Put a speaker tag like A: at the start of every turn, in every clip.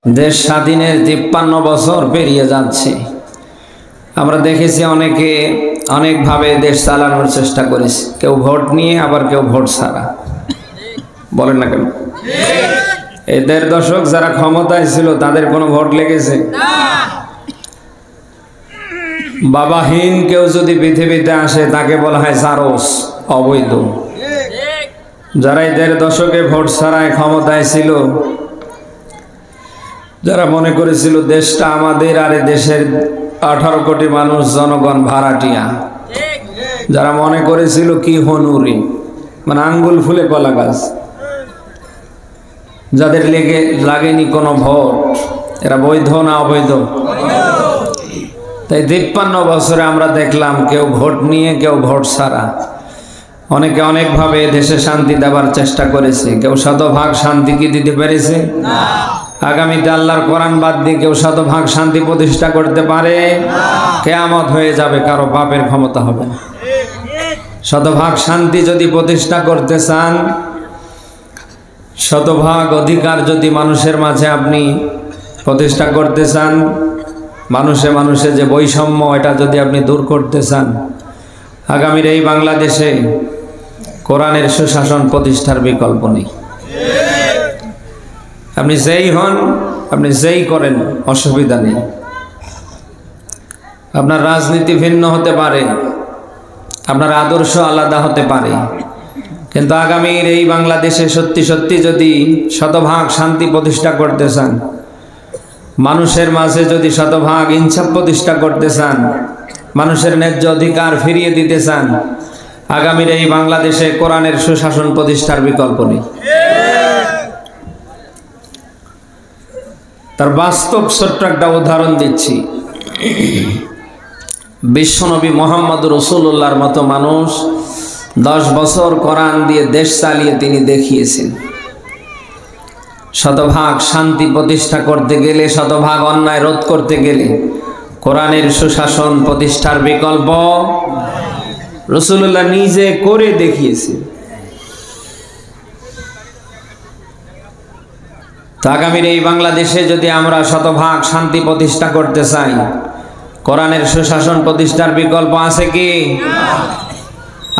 A: দেশ স্বাধীনের 53 বছর পেরিয়ে যাচ্ছে। আমরা দেখেছি অনেকে অনেকভাবে দেশ চালানোর চেষ্টা করেছে, কেউ ভোট নিয়ে, আবার কেউ ভোট ছাড়া। বলেন না কেন? এই 1.5 দশক যারা ক্ষমতায় ছিল তাদের কোনো ভোট লেগেছে? বাবাহীন কেউ যদি পৃথিবীতে আসে তাকে বলা হয় জারস, অবৈধ। যারা এই 1.5 দশকে ভোট ছাড়ায় ক্ষমতায় ছিল, যারা মনে করেছিল দেশটা আমাদের আর দেশের 18 কোটি মানুষ জনগণ ভাড়াটিয়া, যারা মনে করেছিল কি হনুরি, মানে আঙ্গুল ফুলে কলা গাছ, যাদের লাগেনি কোনো ভোট, এরা বৈধ না অবৈধ? তাই 53 বছরে আমরা দেখলাম কেউ ভোট নিয়ে, কেউ ভোট ছাড়া। অনেকে অনেকভাবে দেশে শান্তি দেওয়ার চেষ্টা করেছে। কেউ শতভাগ শান্তি কি দিতে পেরেছে? আগামীতে আল্লাহর কোরআন বাদ দিয়ে কেউ শতভাগ শান্তি প্রতিষ্ঠা করতে পারে? কিয়ামত হয়ে যাবে, কারো বাপের ক্ষমতা হবে না। শতভাগ শান্তি যদি প্রতিষ্ঠা করতে চান, শতভাগ অধিকার যদি মানুষের মাঝে আপনি প্রতিষ্ঠা করতে চান, মানুষে মানুষে যে বৈষম্য, এটা যদি আপনি দূর করতে চান, আগামীর এই বাংলাদেশে কোরআনের সুশাসন প্রতিষ্ঠার বিকল্প নেই। আপনি যেই হন, আপনি যেই করেন, অসুবিধা নেই। আপনার রাজনীতি ভিন্ন হতে পারে, আপনার আদর্শ আলাদা হতে পারে, কিন্তু আগামীর এই বাংলাদেশে সত্যি সত্যি যদি শতভাগ শান্তি প্রতিষ্ঠা করতে চান, মানুষের মাঝে যদি শতভাগ ইনসাফ প্রতিষ্ঠা করতে চান, মানুষের ন্যায্য অধিকার ফিরিয়ে দিতে চান, আগামীর এই বাংলাদেশে কোরআনের সুশাসন প্রতিষ্ঠার বিকল্প নেই। তার বাস্তব ছোট্ট একটা উদাহরণ দিচ্ছি। বিশ্বনবী মোহাম্মদ রাসূলুল্লাহর মতো মানুষ 10 বছর কোরআন দিয়ে দেশ চালিয়ে তিনি দেখিয়েছেন। শতভাগ শান্তি প্রতিষ্ঠা করতে গেলে, শতভাগ অন্যায় রোধ করতে গেলে কোরআনের সুশাসন প্রতিষ্ঠার বিকল্প রাসূলুল্লাহ নিজে করে দেখিয়েছেন। তো আগামীর এই বাংলাদেশে যদি আমরা শতভাগ শান্তি প্রতিষ্ঠা করতে চাই, কোরআনের সুশাসন প্রতিষ্ঠার বিকল্প আছে কি?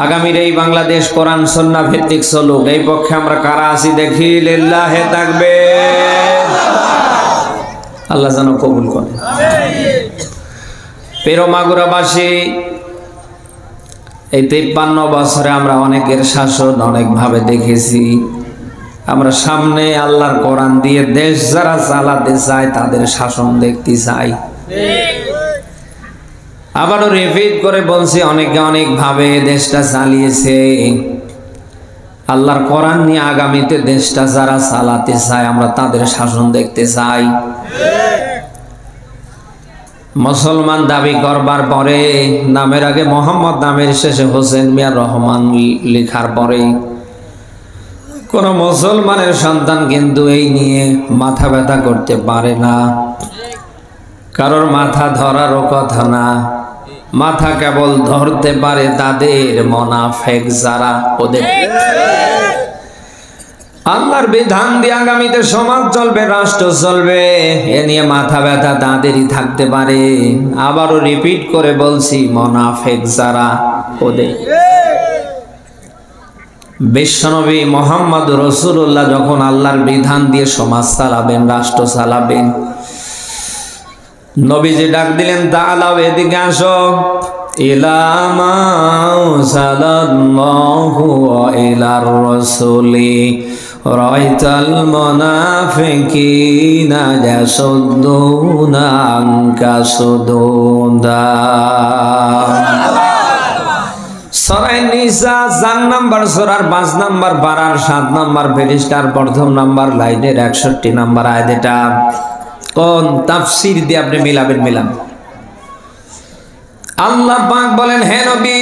A: আগামীর এই বাংলাদেশ কোরআন সুন্নাহ ভিত্তিক চলুক, এই পক্ষে আমরা কারা আছি দেখি। লিল্লাহে তাকবীর। আল্লাহ যেন কবুল করে। প্রিয় মাগুরাবাসী, এই 53 বছরে আমরা অনেকের শাসন অনেকভাবে দেখেছি। আমরা সামনে আল্লাহর কোরআন দিয়ে দেশ যারা চালাতে চায় তাদের শাসন দেখতে চাই। আবারও রিপিট করে বলছি, অনেকে অনেকভাবে দেশটা চালিয়েছে। আল্লাহর কোরআন নিয়ে আগামীতে দেশটা যারা চালাতে চায়, আমরা তাদের শাসন দেখতে চাই। মুসলমান দাবি করবার পরে, নামের আগে মোহাম্মদ, নামের শেষে হোসেন মিয়া রহমান লেখার পরে কোন মুসলমানের সন্তান কিন্তু এই নিয়ে মাথা ব্যথা করতে পারে না। কারোর মাথা ধরারও কথা না, মাথা কেবল ধরতে পারে তাদের মুনাফিক যারা। ওদের আল্লাহর বিধান দিয়ে আগামীতে সমাজ চলবে, রাষ্ট্র চলবে, এ নিয়ে মাথা ব্যথা তাদেরই থাকতে পারে। আবারও রিপিট করে বলছি, মুনাফিক যারা, ওদের। বিশ্বনবী মোহাম্মদ রাসূলুল্লাহ যখন আল্লাহর বিধান দিয়ে সমাজ চালাবেন, রাষ্ট্র চালাবেন, নবীজি ডাক দিলেন, তাআলাও এদিকে আসো। ইলা মা সাল্লাল্লাহু ইলার রাসূলি রাইতাল মুনাফিকিনা ইয়াসুদ্দুনা আনকা সুদুদা। সূরা নিসা 4 নম্বর সূরার 5 নম্বর পারার 7 নম্বর পৃষ্ঠার 1ম নম্বর লাইনের 61 নম্বর আয়াত। এটা কোন তাফসীর দিয়ে আপনি মিলাবেন? মিলান। আল্লাহ পাক বলেন, হে নবী,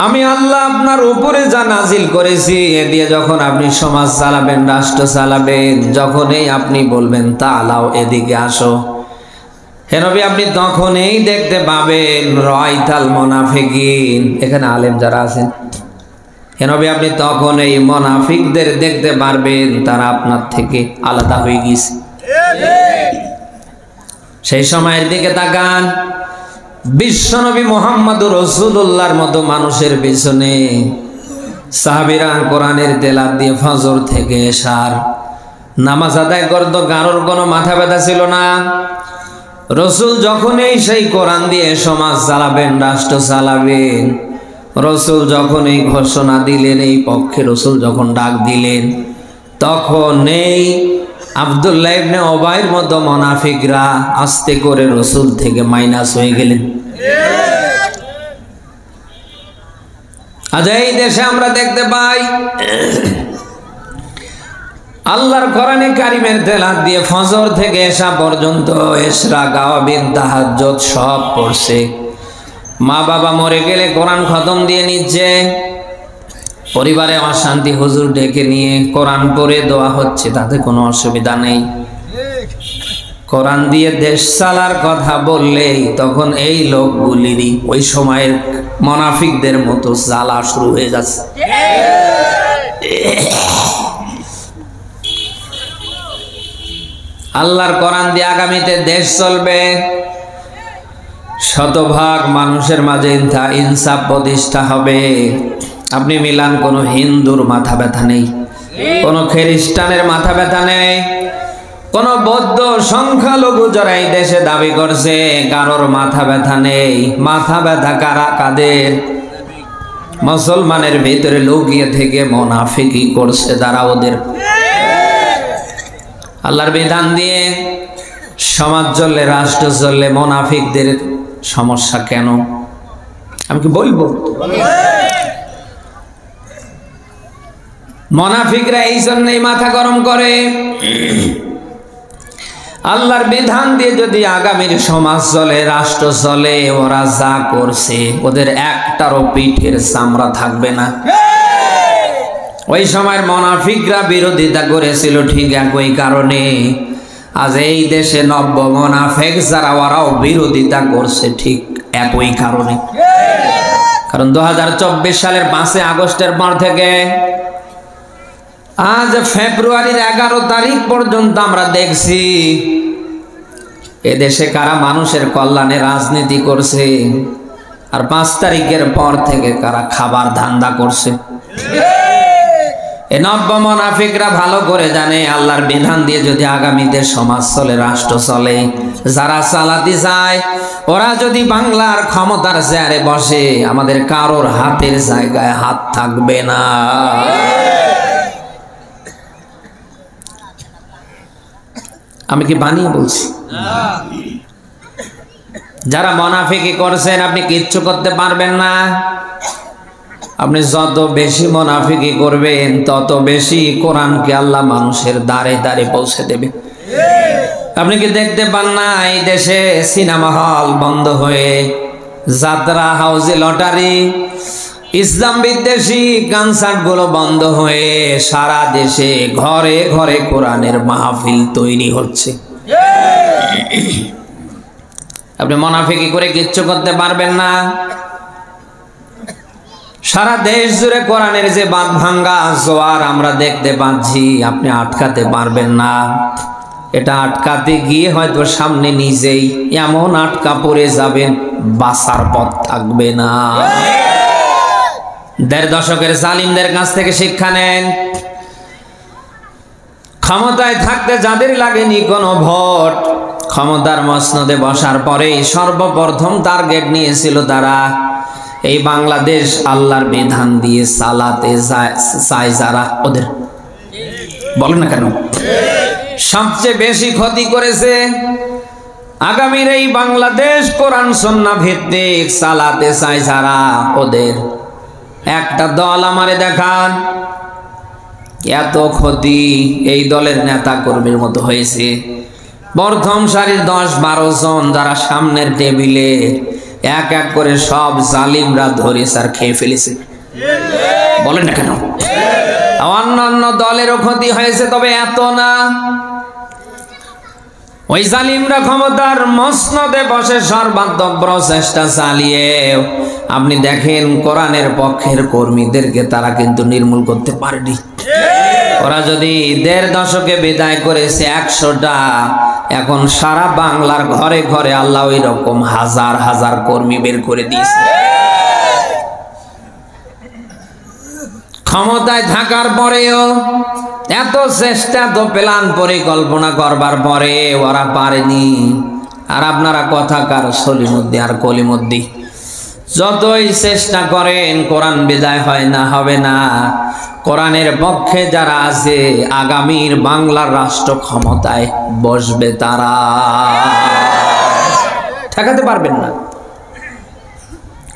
A: আমি আল্লাহ আপনার উপরে যা নাজিল করেছি, এ দিয়ে যখন আপনি সমাজ চালাবেন, রাষ্ট্র চালাবেন, যখনই আপনি বলবেন তাআলাও এদিকে আসো, হে নবী, আপনি তখনই দেখতে পাবেন রাইতাল মুনাফিকিন। এখানে আলেম যারা আছেন, নবী আপনি তখন এই মুনাফিকদের দেখতে পারবেন তারা আপনার থেকে আলাদা হয়ে গেছে। সেই সময়ের দিকে তাকান, বিশ্বনবী মুহাম্মদুর রাসূলুল্লাহর মতো মানুষের পিছনে সাহাবীরা কোরআনের তেলাওয়াত দিয়ে ফজর থেকে এশার নামাজ আদায় করত, কারোর কোনো মাথা ব্যথা ছিল না। রসুল যখনই সেই কোরআন দিয়ে সমাজ চালাবেন, রাষ্ট্র চালাবেন, রসুল যখন এই ঘোষণা দিলেন, এই পক্ষে রসুল যখন ডাক দিলেন, তখন এই আব্দুল্লাহ ইবনে উবাইর মতো মুনাফিকরা আস্তে করে রসুল থেকে মাইনাস হয়ে গেলেন। আজ এই দেশে আমরা দেখতে পাই আল্লাহর কোরআনে কারিমের তেলাওয়াত দিয়ে ফজর থেকে এশা পর্যন্ত ইশরাক, আওয়াবিন, তাহাজ্জুদ সব পড়ছে। মা বাবা মরে গেলে কোরআন খতম দিয়ে নিচ্ছে, পরিবারে অশান্তি, হুজুর ডেকে নিয়ে কোরআন পড়ে দোয়া হচ্ছে, তাতে কোনো অসুবিধা নেই। কোরআন দিয়ে দেশ চালার কথা বললেই তখন এই লোকগুলিরই ওই সময়ের মুনাফিকদের মতো জ্বালা শুরু হয়ে যাচ্ছে। আল্লাহর কোরআন দিয়ে আগামীতে দেশ চলবে, শতভাগ মানুষের মাঝে ইনসাফ প্রতিষ্ঠা হবে। আপনি মিলান, কোনো হিন্দুর মাথা ব্যথা নেই, কোনো খ্রিস্টানের মাথা ব্যথা নেই, কোন বৌদ্ধ সংখ্যালঘু যারা এই দেশে দাবি করছে কারোর মাথা ব্যথা নেই। মাথা ব্যথা কারা, কাদের? মুসলমানের ভিতরে লুকিয়ে থেকে মুনাফিকি করছে যারা, ওদের। আল্লাহর বিধান দিয়ে সমাজ চললে, রাষ্ট্র চললে মুনাফিকদের সমস্যা কেন? আমি কি বলবো? মুনাফিকরা এই জন্যই মাথা গরম করে, আল্লাহর বিধান দিয়ে যদি আগামীর সমাজ চলে, রাষ্ট্র চলে, ওরা যা করছে ওদের একটারও পিঠের চামড়া থাকবে না। ওই সময়ের মুনাফিকরা বিরোধিতা করেছিল ঠিক একই কারণে আজ এই দেশে নব্য মুনাফিক যারা, ওরাও বিরোধিতা করছে ঠিক একই কারণে। কারণ 2024 সালের 5 আগস্টের পর থেকে আজ ফেব্রুয়ারির 11 তারিখ পর্যন্ত আমরা দেখছি এদেশে কারা মানুষের কল্যাণে রাজনীতি করছে, আর 5 তারিখের পর থেকে কারা খাবার ধান্দা করছে। এই নব্য মুনাফিকরা ভালো করে জানে আল্লাহর বিধান দিয়ে যদি আগামীতে সমাজ চলে, রাষ্ট্র চলে, যারা চালাতে চায় ওরা যদি বাংলার ক্ষমতার চেয়ারে বসে, আমাদের কারোর হাতের জায়গায় হাত থাকবে না। আমি কি বানিয়ে বলছি? যারা মুনাফিকি করছেন আপনি কিচ্ছু করতে পারবেন না। আপনি যত বেশি মুনাফিকি করবেন তত বেশি কোরআনকে আল্লাহ মানুষের দ্বারে দ্বারে পৌঁছে দেবে। আপনি কি দেখতে পান না এই দেশে সিনেমা হল বন্ধ হয়ে, যাত্রা, হাউজে লটারি, ইসলাম বিদ্বেষী কনসার্ট গুলো বন্ধ হয়ে সারা দেশে ঘরে ঘরে কোরআনের মাহফিল তৈরি হচ্ছে। আপনি মুনাফিকি করে কিচ্ছু করতে পারবেন না। সারা দেশ জুড়ে কোরআনের যে বাঁধ ভাঙ্গা জোয়ার আমরা দেখতে পাচ্ছি, আপনি আটকাতে পারবেন না। এটা আটকাতে গিয়ে হয়তো সামনে নিজেই এমন আটকা পড়ে যাবেন, বাঁচার পথ থাকবে না। 1.5 দশকের জালিমদের কাছ থেকে শিক্ষা নেন। ক্ষমতায় থাকতে যাদের লাগেনি কোনো ভোট, ক্ষমতার মসনদে বসার পরেই সর্বপ্রথম টার্গেট নিয়েছিল তারা এই বাংলাদেশ আল্লাহর বিধান দিয়ে চালাতে চায় যারা, ওদের। বলেন না কেন? সবচেয়ে বেশি ক্ষতি করেছে আগামীর এই বাংলাদেশ কোরআন সুন্নাহ ভিত্তিক চালাতে চায় যারা, ওদের। একটা দল আমারে দেখান এত ক্ষতি এই দলের নেতা কর্মীর মতো হয়েছে। প্রথম সারির 10-12 জন যারা সামনের টেবিলে এক এক করে সব জালিমরা ধরে স্যার খেয়ে ফেলেছে। বলেন না কেন? অন্যান্য দলেরও ক্ষতি হয়েছে, তবে এত না। ওই জালিমরা ক্ষমতার মসনদে বসে সর্বাত্মক প্রচেষ্টা চালিয়ে আপনি দেখেন কোরআনের পক্ষের কর্মীদেরকে তারা কিন্তু নির্মূল করতে পারেনি। ওরা যদি 1.5 দশকে বিদায় করেছে 100টা, এখন সারা বাংলার ঘরে ঘরে আল্লাহ ওই রকম হাজার হাজার কর্মী বের করে দিয়েছে। ক্ষমতায় থাকার পরেও এত চেষ্টা, তো প্ল্যান পরিকল্পনা করবার পরে ওরা পারেনি। আর আপনারা কথাকার সলিমুদ্দি আর কলিমুদ্দি যতই চেষ্টা করেন কোরআন বিদায় হয় না, হবে না। কোরআনের পক্ষে যারা আছে আগামীর বাংলার রাষ্ট্র ক্ষমতায় বসবে, তারা ঠেকাতে পারবেন না।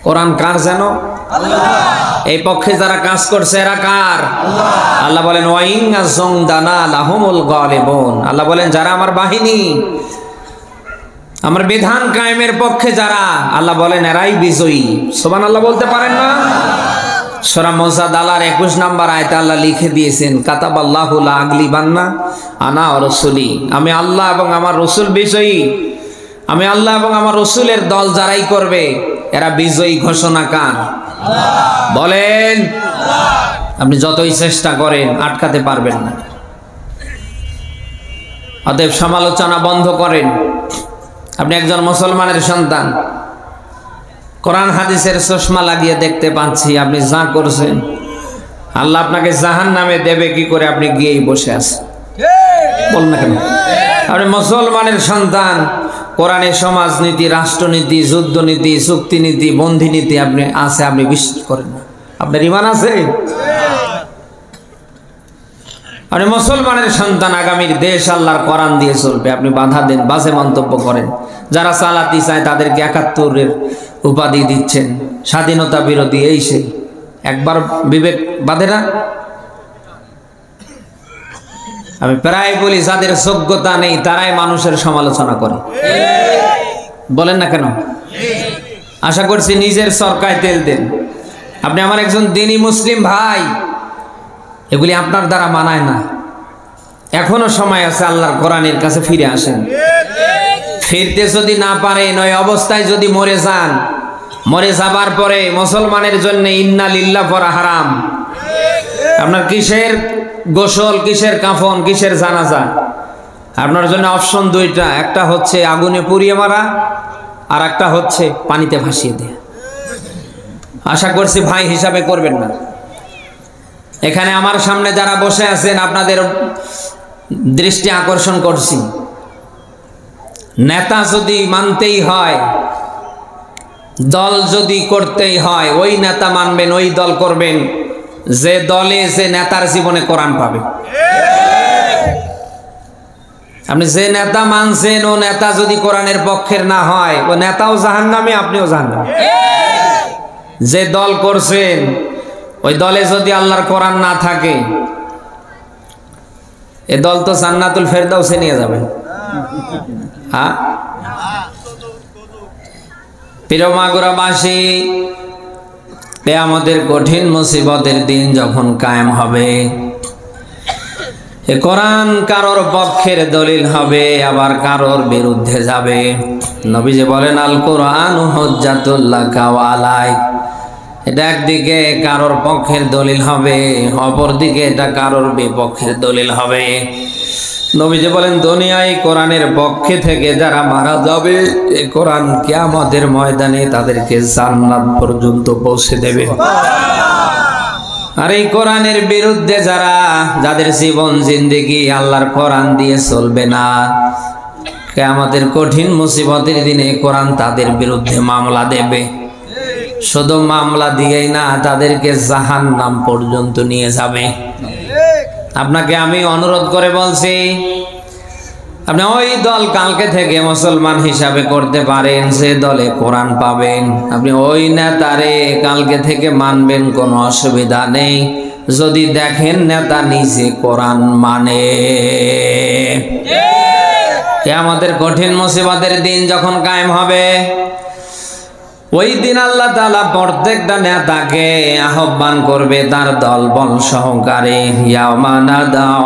A: কোরআন কার যেন? এই পক্ষে যারা কাজ করছে এরা কার? আল্লাহ বলেন ওয়াইন্না জুনদানা লাহুমুল গালিবুন। আল্লাহ বলেন যারা আমার বাহিনী, আমার বিধান কায়েমের পক্ষে যারা, আল্লাহ বলেন এরাই বিজয়ী। সুবহানাল্লাহ বলতে পারেন না? সূরা মুজাদালার 21 নম্বর আয়াতে আল্লাহ লিখে দিয়েছেন কাতাবাল্লাহু লা আগলিবান্না আনা ওয়া রাসূলি। আমি আল্লাহ এবং আমার রাসূল বিজয়ী। আমি আল্লাহ এবং আমার রাসূলের দল যারাই করবে এরা বিজয়ী। ঘোষণা কার? বলেন। আপনি যতই চেষ্টা করেন আটকাতে পারবেন না। অতএব সমালোচনা বন্ধ করেন। আপনি একজন মুসলমানের সন্তান, কোরআন হাদিসের চশমা লাগিয়ে দেখতে পাচ্ছি আপনি যা করছেন, আল্লাহ আপনাকে জাহান্নামে দেবে কি করে? আপনি গিয়েই বসে আছেন। বল না কেন? আপনি মুসলমানের সন্তান, কোরআনে সমাজনীতি, রাষ্ট্রনীতি, যুদ্ধনীতি, চুক্তিনীতি, বন্দিনীতি আপনি আছে, আপনি বিশ্বাস করেন না। আপনার ঈমান আছে? আপনি মুসলমানের সন্তান, আগামীর দেশ আল্লাহর কোরআন দিয়ে চলবে, আপনি বাধা দেন, বাজে মন্তব্য করেন। যারা চালাতে চায় তাদেরকে 71-এর উপাধি দিচ্ছেন, স্বাধীনতা বিরোধী, এই সেই। একবার বিবেক বাধে না? আমি প্রায় বলি যাদের যোগ্যতা নেই তারাই মানুষের সমালোচনা করে। বলেন না কেন? আশা করছি নিজের সরকায় তেল দেন। আপনি আমার একজন দ্বীনী মুসলিম ভাই, এগুলি আপনার দ্বারা মানায় না। এখনো সময় আছে, আল্লাহর কোরআনের কাছে ফিরে আসেন। ফিরতে যদি না পারেন, ওই অবস্থায় যদি মরে যান, মরে যাবার পরে মুসলমানের জন্য ইন্না লিল্লাহ পড়া হারাম। আপনার কিসের গোসল, কিসের কাফন, কিসের জানাজা? আপনার জন্য অপশন 2টা। একটা হচ্ছে আগুনে পুড়িয়ে মারা, আর একটা হচ্ছে পানিতে ভাসিয়ে দেয়া। আশা করছি ভাই হিসাবে করবেন না। এখানে আমার সামনে যারা বসে আছেন আপনাদের দৃষ্টি আকর্ষণ করছি, নেতা যদি মানতেই হয়, দল যদি করতেই হয়, ওই নেতা মানবেন, ওই দল করবেন যে দলে যে নেতার জীবনে কোরআন পাবে। আপনি যে নেতা মানছেন ও নেতা যদি কোরআনের পক্ষের না হয়, ও নেতাও জাহান্নামী, আপনিও জাহান্নামী। যে দল করছেন ওই দলে যদি আল্লাহর কোরআন না থাকে, এ দল তো জান্নাতুল ফেরদাউসে নিয়ে যাবে। হ্যাঁ, প্রিয় মাগুরাবাসী, কিয়ামতের কঠিন মুসিবতের দিন যখন কায়েম হবে, এ কোরআন কারোর পক্ষের দলিল হবে, আবার কারোর বিরুদ্ধে যাবে। নবীজি বলেন আল কোরআন হুজ্জাতুল লাকা ওয়া আলাইক। এটা একদিকে কারোর পক্ষের দলিল হবে, অপরদিকে এটা কারোর বিপক্ষের দলিল হবে। নবীজি বলেন দুনিয়ায় কোরআনের পক্ষে থেকে যারা মারা যাবে, এই কোরআন কিয়ামতের ময়দানে তাদেরকে জান্নাত পর্যন্ত পৌঁছে দেবে। আর এই কোরআনের বিরুদ্ধে যাদের জীবন জিন্দেগি আল্লাহর কোরআন দিয়ে চলবে না, কিয়ামতের কঠিন মুসিবতের দিনে কোরআন তাদের বিরুদ্ধে মামলা দেবে। শুধু মামলা দিয়েই না, তাদেরকে জাহান্নাম পর্যন্ত নিয়ে যাবে। আপনাকে আমি অনুরোধ করে বলছি, আপনি ওই দল কালকে থেকে মুসলমান হিসাবে করতে পারেন, যে দলে কোরআন পাবেন, আপনি ওই নেতারে কালকে থেকে মানবেন, কোনো অসুবিধা নেই, যদি দেখেন নেতা নিজে কোরআন মানে। কিয়ামতের কঠিন মুসিবতের দিন যখন কায়েম হবে, ওই দিন আল্লাহ তাআলা প্রত্যেকটা নেতাকে আহ্বান করবে তার দলবল সহকারে, ইয়াওমা নাদাউ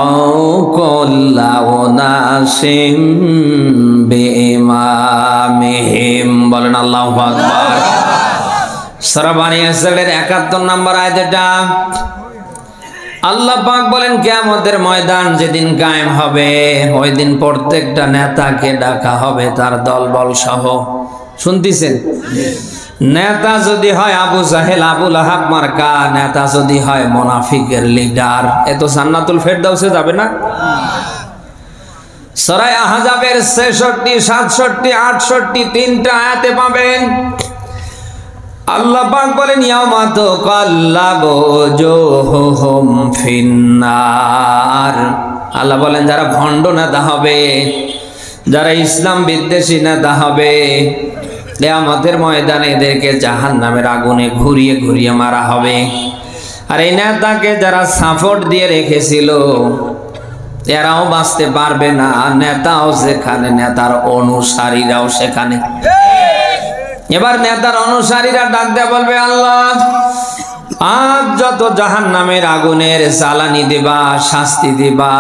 A: কুল্লা উনাসিম বিইমামিহিম। বলেন আল্লাহু আকবার। সূরা বনী ইসরাঈলের ৭১ নম্বর আয়াত এটা। আল্লাহ পাক বলেন কিয়ামতের ময়দান যেদিন কায়েম হবে, ওই দিন প্রত্যেকটা নেতাকে ডাকা হবে তার দলবল সহ। শুনতেছেন? নেতা যদি হয় আবু জাহেল আবু লাহাব মার্কা, নেতা যদি হয় মুনাফিকের লিডার, এ তো জান্নাতুল ফেরদাউসে যাবে না? সূরা আহজাবের ৬৬, ৬৭, ৬৮ তিনটা আয়াতে পাবেন আল্লাহ পাক বলেন ইয়াউমা তুকাল্লাবু ওজুহুহুম ফিন্নার। আল্লাহ বলেন যারা ভণ্ড নেতা হবে, যারা ইসলাম বিদ্বেষী নেতা হবে, কিয়ামতের ময়দানে এদেরকে জাহান্নামের আগুনে ঘুরিয়ে ঘুরিয়ে মারা হবে। আর এই নেতাকে যারা সাপোর্ট দিয়ে রেখেছিল এরাও বাঁচতে পারবে না, নেতাও যেখানে নেতার অনুসারীরাও সেখানে। এবার নেতার অনুসারীরা ডাক দেয়া বলবে, আল্লাহ আজ যত জাহান্নামের আগুনের জ্বালানি দিবা, শাস্তি দিবা,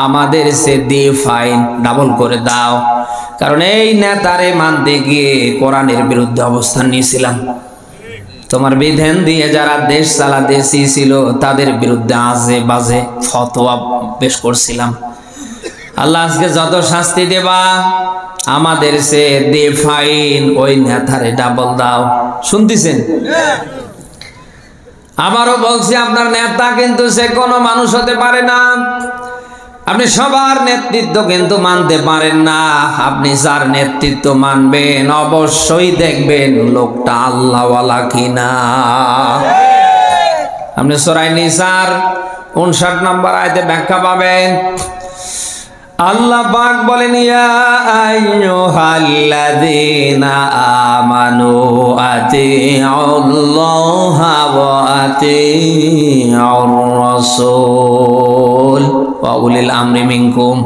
A: আমাদের সে দিয়ে ফাইন ডাবল করে দাও। কারণ এই নেতারে মানতে গিয়ে কোরআনের বিরুদ্ধে অবস্থান নিয়েছিলাম, তোমার বিধান দিয়ে যারা দেশ চালাতে ছিল তাদের বিরুদ্ধে আজে বাজে ফতোয়া পেশ করছিলাম। আল্লাহ আজকে যত শাস্তি দেবা আমাদের সে দে ফাইন ওই নেতারে ডাবল দাও। শুনতেছেন? আবারও বলছি, আপনার নেতা কিন্তু সে কোনো মানুষ হতে পারে না। আপনি সবার নেতৃত্ব কিন্তু মানতে পারেন না। আপনি যার নেতৃত্ব মানবেন অবশ্যই দেখবেন লোকটা আল্লাহওয়ালা কিনা। আপনি সূরা নিসার ৫৯ নম্বর আয়াতে ব্যাখ্যা পাবেন। আল্লাহ পাক বলেন, ইয়া আইয়ুহাল্লাযীনা আমানু আতিউল্লাহা ওয়া আতিউর রাসূল ওয়া উলিল আমরি মিনকুম।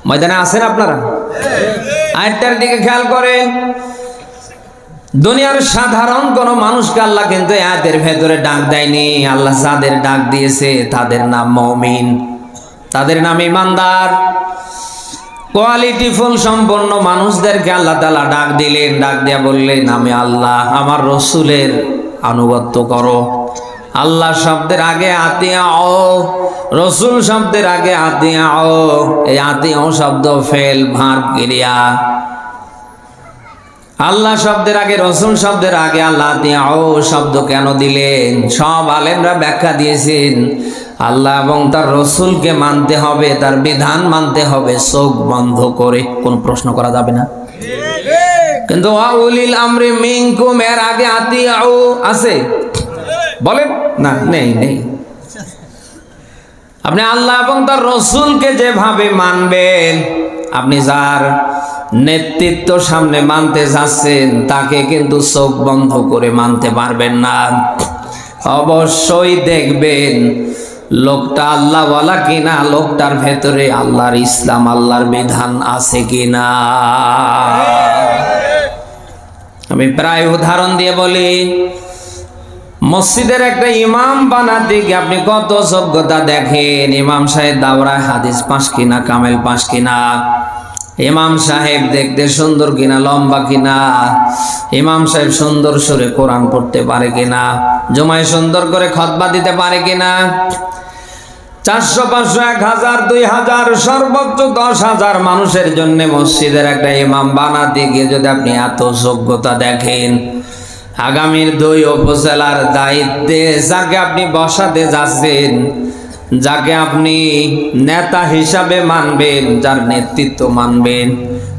A: ময়দানে আছেন আপনারা? আয়াতটার দিকে খেয়াল করেন। দুনিয়ার সাধারণ কোন মানুষকে আল্লাহ কিন্তু আয়াতের ভেতরে ডাক দেয়নি। আল্লাহ যাদের ডাক দিয়েছে তাদের নাম মুমিন, তাদের নাম ইমানদার। কোয়ালিটি ফুল সম্পন্ন মানুষদেরকে আল্লাহ তাআলা ডাক দিলেন, ডাক দিয়া বললেন, আমি আল্লাহ আমার রসুলের আনুগত্য করো। আল্লাহ শব্দের আগে আতিআও, রসুল শব্দের আগে আতিআও। এই আতিআও শব্দ ফেল ভার্ব ক্রিয়া। আল্লাহ শব্দের আগে রসুল শব্দের আগে আল্লাহ আতিআও শব্দ কেন দিলেন? সব আলেমরা ব্যাখ্যা দিয়েছেন। আল্লাহ এবং তার রসুলকে মানতে হবে, তার বিধান মানতে হবে চোখ বন্ধ করে, কোন প্রশ্ন করা যাবে না। কিন্তু উলিল আমরি মিনকুম এর আগে আতিআউ আছে? বলেন না, নেই নেই। আপনি আল্লাহ এবং তার রসুলকে যেভাবে মানবেন, আপনি যার নেতৃত্ব সামনে মানতে যাচ্ছেন তাকে কিন্তু চোখ বন্ধ করে মানতে পারবেন না। অবশ্যই দেখবেন লোকটা আল্লাহওয়ালা কিনা, লোকটার ভেতরে আল্লাহর ইসলাম আল্লাহর বিধান আছে কিনা। আমি প্রায় উদাহরণ দিয়ে বলি, মসজিদের একটা ইমাম বানাতে গিয়ে আপনি কত যোগ্যতা দেখেন। ইমাম সাহেব দাওরায় হাদিস পাস কিনা, কামেল পাস কিনা, ইমাম সাহেব দেখতে সুন্দর কিনা, লম্বা কিনা, ইমাম সাহেব সুন্দর সুরে কোরআন পড়তে পারে কিনা, জুমায় সুন্দর করে খুতবা দিতে পারে কিনা। ৪০০, ৫০০, ১০০০, ২০০০ সর্বোচ্চ ১০,০০০ মানুষের জন্য মসজিদের একটা ইমাম বানাতে গিয়ে যদি আপনি এত যোগ্যতা দেখেন, আগামীর ২ উপজেলার দায়িত্বে যাকে আপনি বসাতে যাচ্ছেন, যাকে আপনি নেতা হিসাবে মানবেন, যার নেতৃত্ব মানবেন,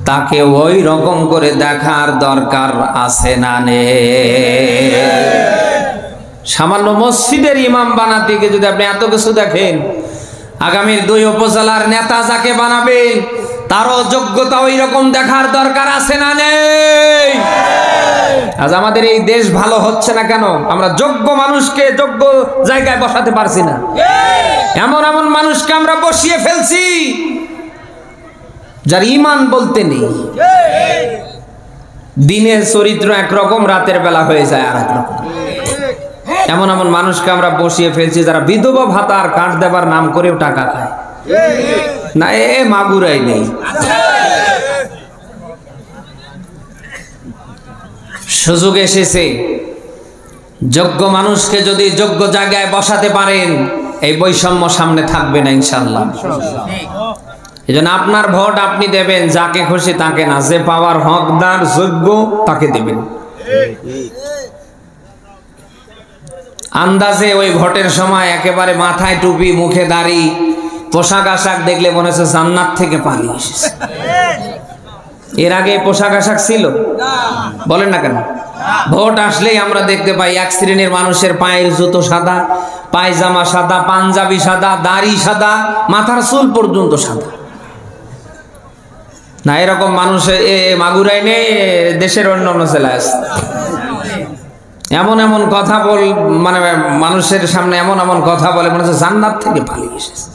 A: তাকে ওই রকম করে দেখার দরকার আছে না নেই? সামান্য মসজিদের ইমাম বানাতে গিয়ে যদি আপনি এত কিছু দেখেন, আগামীর ২ উপজেলার নেতা যাকে বানাবেন তারও যোগ্যতা ওই রকম দেখার দরকার আছে না নেই? আজ আমাদের এই দেশ ভালো হচ্ছে না কেন? আমরা যোগ্য মানুষকে যোগ্য জায়গায় বসাতে পারছি না। এমন এমন মানুষকে আমরা বসিয়ে ফেলছি যার ঈমান বলতে নেই। দিনের চরিত্র একরকম, রাতের বেলা হয়ে যায় আর একরকম। এমন এমন মানুষকে আমরা বসিয়ে ফেলছি যারা বিধবা ভাতার কার্ড দেবার নাম করেও টাকা খায় না, মাগুরাই নেই। সুযোগ এসেছে, যোগ্য মানুষকে যদি যোগ্য জায়গায় বসাতে পারেন এই বৈষম্য সামনে থাকবে না ইনশাআল্লাহ। এই জন্য আপনার ভোট আপনি দেবেন যাকে খুশি তাকে না, যে পাওয়ার হকদার যোগ্য তাকে দেবেন। আন্দাজে ওই ভোটের সময় একেবারে মাথায় টুপি, মুখে দাড়ি, পোশাক আশাক দেখলে মনে হচ্ছে জান্নাত থেকে পালিয়ে এসেছে। এর আগে পোশাক আশাক ছিল? বলেন না কেন? ভোট আসলেই আমরা দেখতে পাই এক শ্রেণীর মানুষের পায়ের জুতো সাদা, পায়জামা সাদা, পাঞ্জাবি সাদা, দাড়ি সাদা, মাথার চুল পর্যন্ত সাদা। না, এরকম মানুষ মাগুরাই নেই, দেশের অন্য অন্য জেলায় আছে। এমন এমন কথা মানে মানুষের সামনে এমন এমন কথা বলে মনে হচ্ছে জান্নাত থেকে পালিয়ে এসেছে।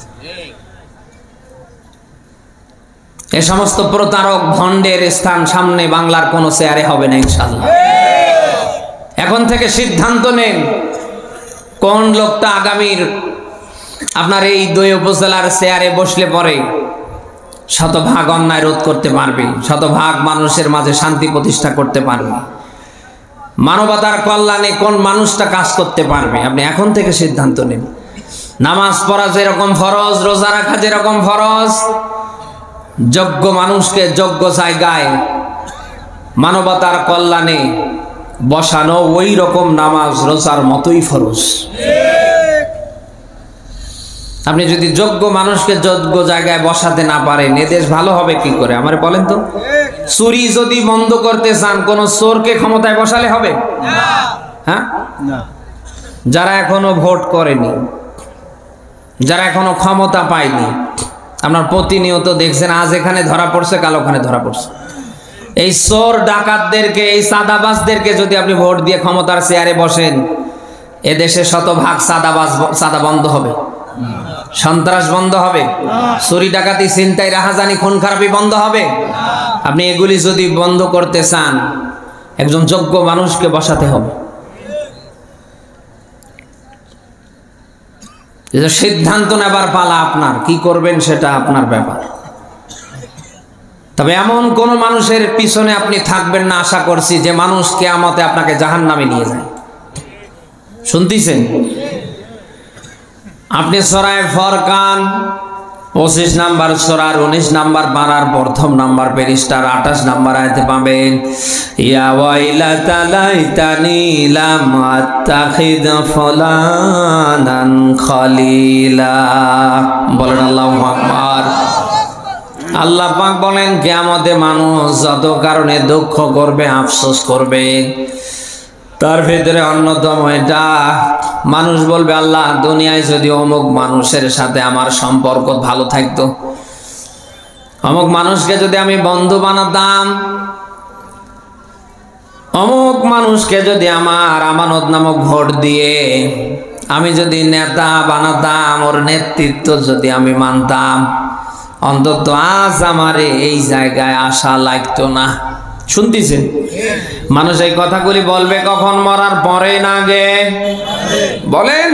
A: এ সমস্ত প্রতারক ভণ্ডের স্থান সামনে বাংলার কোন চেয়ারে হবে না ইনশাআল্লাহ। এখন থেকে সিদ্ধান্ত নেন কোন লোকটা আগামীর আপনার এই 2 উপজেলার চেয়ারে বসলে পরে শতভাগ অন্যায় রোধ করতে পারবে, শতভাগ মানুষের মাঝে শান্তি প্রতিষ্ঠা করতে পারবে, মানবতার কল্যাণে কোন মানুষটা কাজ করতে পারবে। আপনি এখন থেকে সিদ্ধান্ত নেন। নামাজ পড়া যেরকম ফরজ, রোজা রাখা যেরকম ফরজ, যোগ্য মানুষকে যোগ্য জায়গায় মানবতার কল্যাণে বসানো ওই রকম নামাজ রোজার মতোই ফরজ। আপনি যদি যোগ্য মানুষকে যোগ্য জায়গায় বসাতে না পারেন এদেশ ভালো হবে কি করে আমার বলেন তো? চুরি যদি বন্ধ করতে চান কোন চোরকে ক্ষমতায় বসালে হবে? হ্যাঁ, যারা এখনো ভোট করেনি, যারা এখনো ক্ষমতা পায়নি, আপনার প্রতিনিয়ত দেখছেন আজ এখানে ধরা পড়ছে, কাল ওখানে ধরা পড়ছে। এই চোর ডাকাতদেরকে, এই চাঁদাবাজদেরকে যদি আপনি ভোট দিয়ে ক্ষমতার চেয়ারে বসেন এদেশে শতভাগ চাঁদা বন্ধ হবে, সন্ত্রাস বন্ধ হবে, চুরি ডাকাতি ছিনতাই রাহাজানি খুন খারাপি বন্ধ হবে। আপনি এগুলি যদি বন্ধ করতে চান একজন যোগ্য মানুষকে বসাতে হবে। সিদ্ধান্ত নেবার পালা আপনার, কি করবেন সেটা আপনার ব্যাপার। তবে এমন কোন মানুষের পিছনে আপনি থাকবেন না আশা করছি যে মানুষ কিয়ামতে আপনাকে জাহান্নামে নিয়ে যায়। শুনতেছেন? আপনি সূরা ফুরকান 25 নাম্বার সূরার 19 নাম্বার পারার প্রথম নাম্বার পৃষ্ঠার 28 নাম্বার আয়াতে পাবেন, ইয়া ওয়াইলাতা লাইতানি লাম আত্তাখিদ ফুলানান খলিলা। বলেন আল্লাহু আকবার। আল্লাহ পাক বলেন কিয়ামতে মানুষ যত কারণে দুঃখ করবে, আফসোস করবে, তার ভিতরে অন্যতম এটা, মানুষ বলবে আল্লাহ দুনিয়ায় যদি অমুক মানুষের সাথে আমার সম্পর্ক ভালো থাকতো, অমুক মানুষকে যদি আমি বন্ধু বানাতাম, অমুক মানুষকে যদি আমার আমানত নামক ভোট দিয়ে আমি যদি নেতা বানাতাম, ওর নেতৃত্ব যদি আমি মানতাম, অন্তত আজ আমার এই জায়গায় আসা লাগতো না। শুনতেছেন? মানুষ এই কথাগুলি বলবে কখন? মরার পরে না আগে? বলেন।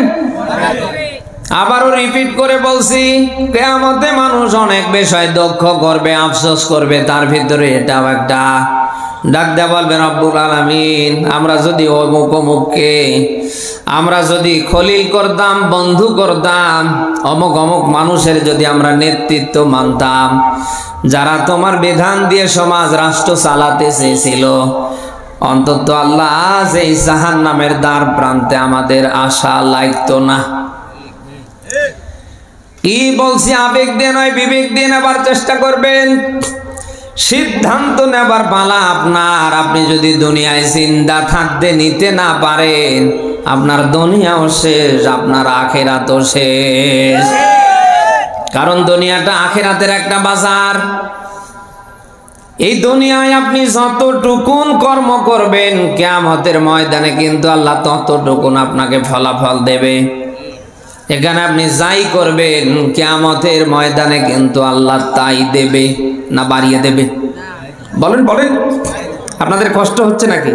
A: আবারও রিপিট করে বলছি, কিয়ামতে মানুষ অনেক বিষয় দুঃখ করবে, আফসোস করবে, তার ভিতরে এটাও একটা। ডাক দেয়া বলবে রব্বুল আলামিন আমরা যদি অমুক অমুককে আমরা যদি খলিল করতাম, বন্ধু করতাম, অমুক অমুক মানুষের যদি আমরা নেতৃত্ব মানতাম, যারা তোমার বিধান দিয়ে সমাজ রাষ্ট্র চালাতে চেয়েছিল, অন্তত আল্লাহ এই জাহান্নামের দ্বার প্রান্তে আমাদের আশা লাগতো না। কি বলছি? আবেগ দিয়ে নয়, বিবেক দিয়ে নেবার চেষ্টা করবেন। সিদ্ধান্ত নেবার পালা আপনার। আপনি যদি দুনিয়ায় জিন্দা থাকতে নিতে না পারেন, আপনার দুনিয়াও শেষ, আপনার আখিরাতও শেষ। কারণ দুনিয়াটা আখিরাতের একটা বাজার। এই দুনিয়ায় আপনি যতটুকুন কর্ম করবেন কিয়ামতের ময়দানে কিন্তু আল্লাহ ততটুকুন আপনাকে ফলাফল দেবে। এখানে আপনি যাই করবেন কিয়ামতের ময়দানে কিন্তু আল্লাহ তাই দেবে, না বাড়িয়ে দেবে? বলেন বলেন। আপনাদের কষ্ট হচ্ছে নাকি?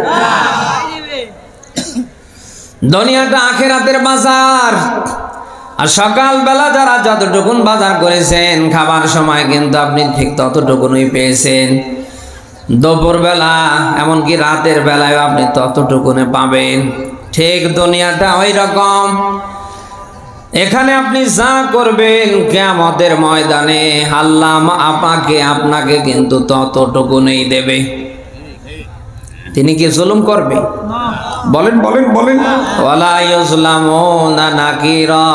A: দুনিয়াটা আখিরাতের বাজার। আর সকালবেলা যারা যতটুকুন বাজার করেছেন খাবার সময় কিন্তু আপনি ঠিক ততটুকুনই পেয়েছেন। দুপুরবেলা এমনকি রাতের বেলায় আপনি ততটুকুনে পাবেন। ঠিক দুনিয়াটা ওই রকম। এখানে আপনি যা করবেন কিয়ামতের ময়দানে আল্লাহ আপনাকে কিন্তু ততটুকুনই দেবে। তিনি কি জুলুম করবে? বলেন বলেন বলেন। ওয়ালা ইউজলামুনা নাকিরা,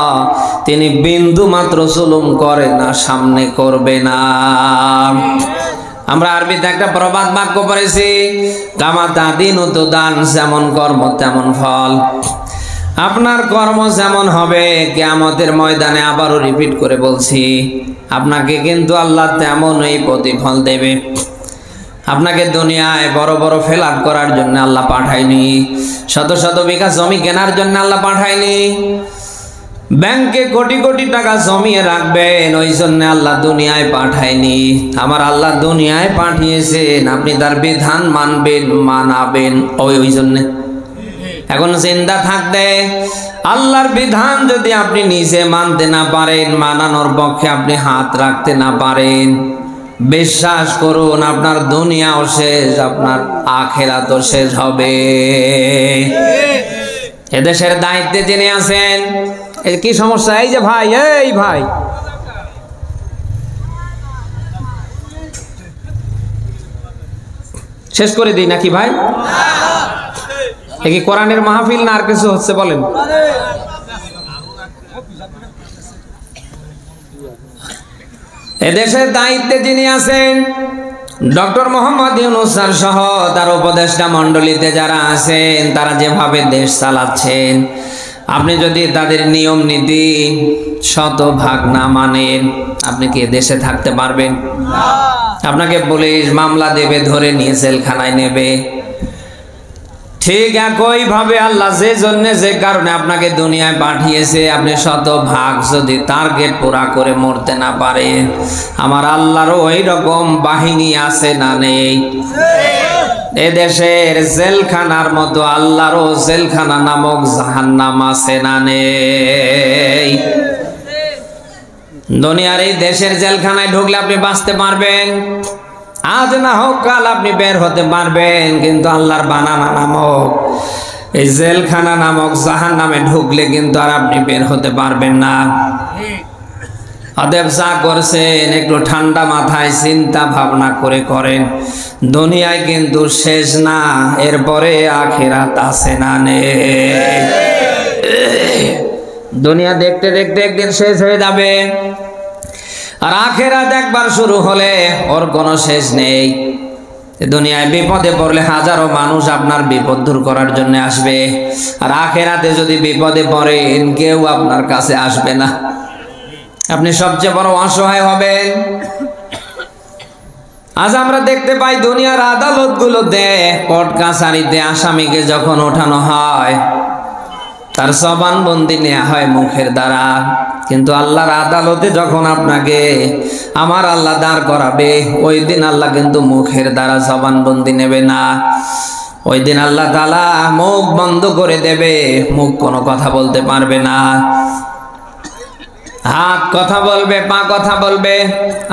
A: তিনি বিন্দু মাত্র জুলুম করে না, সামনে করবে না। আমরা আরবিতে একটা প্রবাদ বাক্য পড়েছি, কামা তাদিনু তুদান, যেমন কর্ম তেমন ফল। আপনার কর্ম যেমন হবে কিয়ামতের ময়দানে, আবারও রিপিট করে বলছি, আপনাকে কিন্তু আল্লাহ তেমনই প্রতিফল দেবে। আপনাকে দুনিয়ায় বড় বড় ফেলাপ করার জন্য আল্লাহ পাঠায়নি, শত শত বিঘা জমি কেনার জন্য আল্লাহ পাঠায়নি, ব্যাংকে কোটি কোটি টাকা জমিয়ে রাখবেন ওই জন্য আল্লাহ দুনিয়ায় পাঠায়নি। আমার আল্লাহ দুনিয়ায় পাঠিয়েছেন আপনি তার বিধান মানবেন, মানাবেন ওই জন্য। এখন চিন্তা থাকতে আল্লাহর বিধান যদি আপনি নিজে মানতে না পারেন, মানানোর পক্ষে আপনি হাত রাখতে না পারেন, বিশ্বাস করুন আপনার দুনিয়াও শেষ, আপনার আখিরাতও শেষ হবে। এদেশের দায়িত্বে যিনি আছেন, এই কি সমস্যা? এই যে ভাই, এই ভাই, শেষ করে দিই নাকি ভাই? কি কোরআনের মাহফিল না আর কিছু হচ্ছে বলেন? এদেশের দায়িত্বে যিনি আছেন ডক্টর মোহাম্মদ ইউনূস স্যার সহ তার উপদেষ্টা মণ্ডলীতে যারা আছেন, তারা যেভাবে দেশ চালাচ্ছেন, আপনি যদি তাদের নিয়ম নীতি শতভাগ না মানেন, আপনি কি দেশে থাকতে পারবেন? আপনাকে পুলিশ মামলা দেবে, ধরে নিয়ে জেলখানায় নেবে। ঠিক একইভাবে আল্লাহ যে জন্য যে কারণে আপনাকে দুনিয়ায় পাঠিয়েছে, আপনি শতভাগ যদি টার্গেট পুরা করে মরতে না পারেন, আমার আল্লাহরও ওই রকম বাহিনী আছে না নেই? এদেশের জেলখানার মতো আল্লাহরও জেলখানা নামক জাহান্নাম আছে না নেই? দুনিয়ার এই দেশের জেলখানায় ঢুকলে আপনি বাঁচতে পারবেন, আজ না হোক কাল আপনি বের হতে পারবেন, কিন্তু আল্লাহর বানানা নামক এই জেলখানা নামক জাহান্নামে ঢুকলে কিন্তু আর আপনি বের হতে পারবেন না। অতএব যা করছেন একটু ঠান্ডা মাথায় চিন্তা ভাবনা করে করেন। দুনিয়ায় কিন্তু শেষ না, এরপরে আখিরাত আছে না নেই? দুনিয়া দেখতে দেখতে একদিন শেষ হয়ে যাবে, আর আখিরাত একবার শুরু হলে ওর কোনো শেষ নেই। দুনিয়ায় বিপদে পড়লে হাজারো মানুষ আপনার বিপদ দূর করার জন্য আসবে, আর আখিরাতে যদি বিপদে পড়েন কেউ আপনার কাছে আসবে না, আপনি সবচেয়ে বড় অসহায় হবেন। আজ আমরা দেখতে পাই দুনিয়ার আদালতগুলোতে, কোর্ট কাছারিতে আসামিকে যখন ওঠানো হয় তার জবানবন্দি নেওয়া হয় মুখের দ্বারা, কিন্তু আল্লাহর আদালতে যখন আপনাকে আমার আল্লাহ দাঁড় করাবে, ওই দিন আল্লাহ কিন্তু মুখের দ্বারা জবানবন্দি নেবে না। ওই দিন আল্লাহ তাআলা মুখ বন্ধ করে দেবে, মুখ কোনো কথা বলতে পারবে না। হাত কথা বলবে, পা কথা বলবে।